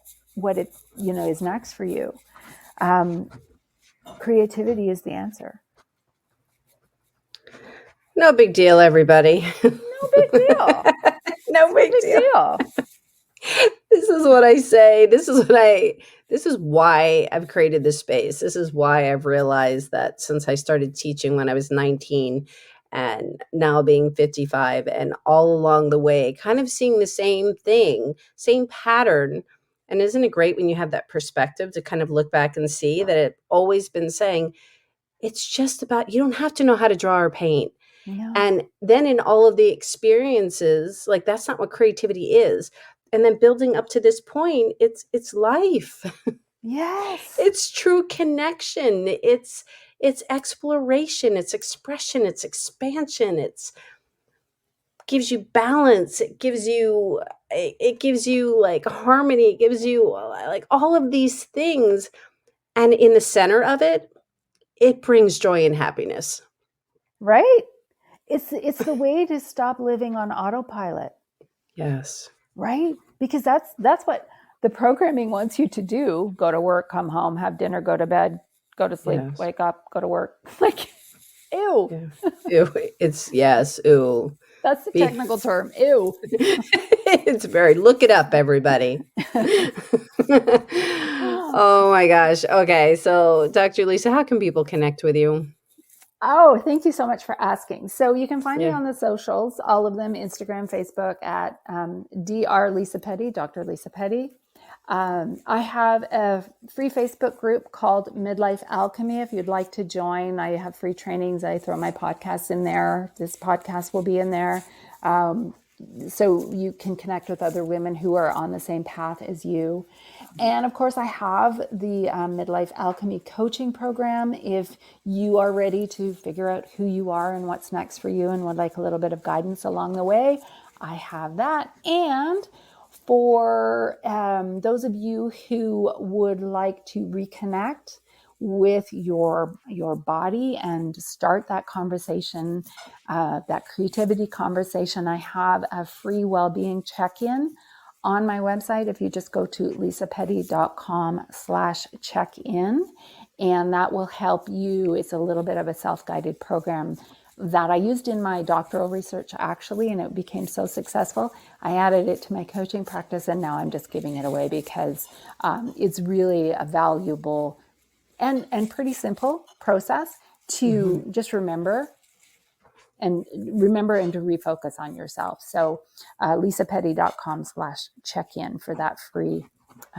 it is next for you, creativity is the answer. No big deal, everybody. No big deal. No big deal. This is what I say. This is why I've created this space. This is why I've realized that since I started teaching when I was 19, and now being 55, and all along the way, kind of seeing the same thing, same pattern. And isn't it great when you have that perspective to kind of look back and see that it's always been saying, it's just about, you don't have to know how to draw or paint. No. And then in all of the experiences, like that's not what creativity is. And then building up to this point, it's life. Yes. It's true connection. It's exploration, it's expression, it's expansion. It's gives you balance. It gives you like harmony. It gives you like all of these things. And in the center of it, it brings joy and happiness. Right? It's the way to stop living on autopilot. Yes. Right? Because that's what the programming wants you to do. Go to work, come home, have dinner, go to bed, go to sleep, Yes. wake up, go to work. Like, ew. Yeah. Ew. It's yes. Ew. That's the technical term. Ew. It's very, look it up, everybody. Oh my gosh. Okay. So Dr. Lisa, how can people connect with you? Oh, thank you so much for asking. So you can find me Yeah. on the socials, all of them, Instagram, Facebook, at Dr. Lisa Petty, Dr. Lisa Petty. I have a free Facebook group called Midlife Alchemy. If you'd like to join, I have free trainings. I throw my podcasts in there. This podcast will be in there. So you can connect with other women who are on the same path as you. And of course, I have the Midlife Alchemy coaching program. If you are ready to figure out who you are and what's next for you and would like a little bit of guidance along the way, I have that. And for those of you who would like to reconnect with your body and start that conversation, that creativity conversation, I have a free wellbeing check-in on my website. If you just go to lisapetty.com/check-in, and that will help you. It's a little bit of a self-guided program that I used in my doctoral research, actually, and it became so successful. I added it to my coaching practice, and now I'm just giving it away because it's really a valuable and pretty simple process to just remember and to refocus on yourself. So lisapetty.com/check-in for that free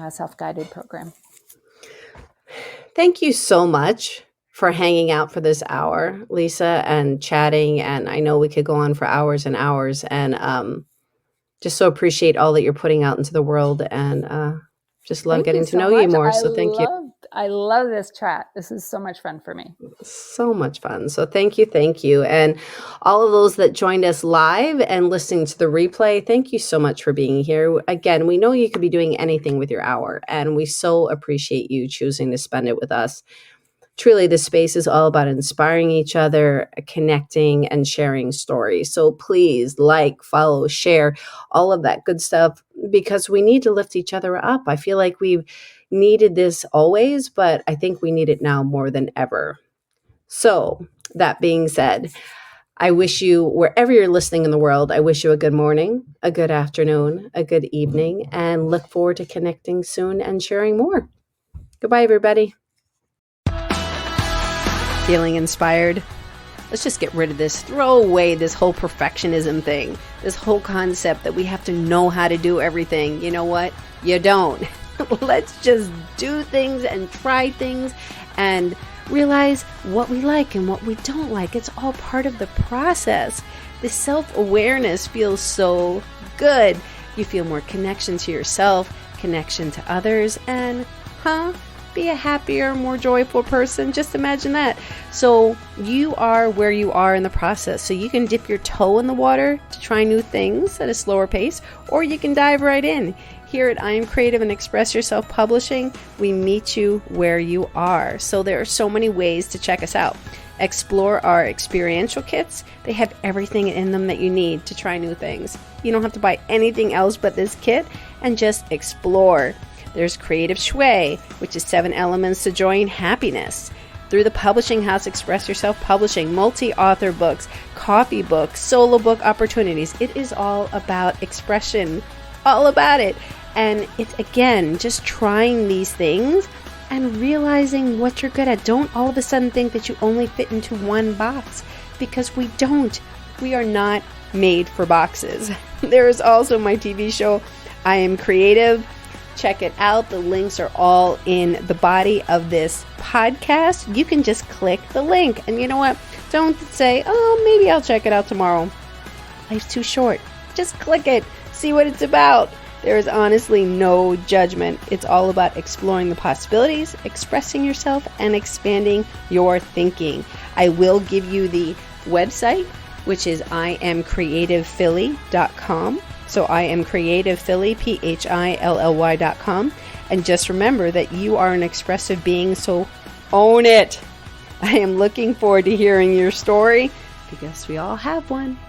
self-guided program. Thank you so much for hanging out for this hour, Lisa, and chatting. And I know we could go on for hours and hours, and just so appreciate all that you're putting out into the world, and just love getting to know you more. So thank you. I love this chat. This is so much fun for me. So much fun. So thank you. And all of those that joined us live and listening to the replay, thank you so much for being here. Again, we know you could be doing anything with your hour, and we so appreciate you choosing to spend it with us. Truly, this space is all about inspiring each other, connecting, and sharing stories. So please like, follow, share, all of that good stuff, because we need to lift each other up. I feel like we've needed this always, but I think we need it now more than ever. So that being said, I wish you, wherever you're listening in the world, I wish you a good morning, a good afternoon, a good evening, and look forward to connecting soon and sharing more. Goodbye, everybody. Feeling inspired? Let's just get rid of this, throw away this whole perfectionism thing, this whole concept that we have to know how to do everything. You know what? You don't. Let's just do things and try things and realize what we like and what we don't like. It's all part of the process. This self-awareness feels so good. You feel more connection to yourself, connection to others, and be a happier, more joyful person. Just imagine that. So you are where you are in the process. So you can dip your toe in the water to try new things at a slower pace, or you can dive right in. Here at I Am Creative and Express Yourself Publishing, we meet you where you are. So there are so many ways to check us out. Explore our experiential kits. They have everything in them that you need to try new things. You don't have to buy anything else but this kit, and just explore. There's Creative Shui, which is 7 elements to joy and happiness. Through the publishing house, Express Yourself Publishing, multi-author books, coffee books, solo book opportunities. It is all about expression, all about it. And it's, again, just trying these things and realizing what you're good at. Don't all of a sudden think that you only fit into one box. because we don't. We are not made for boxes. There is also my TV show, I Am Creative. Check it out. The links are all in the body of this podcast. You can just click the link. And you know what? Don't say, oh, maybe I'll check it out tomorrow. Life's too short. Just click it. See what it's about. There is honestly no judgment. It's all about exploring the possibilities, expressing yourself, and expanding your thinking. I will give you the website, which is iamcreativephilly.com. So I am Creative Philly, PHILLY.com. And just remember that you are an expressive being, so own it. I am looking forward to hearing your story because we all have one.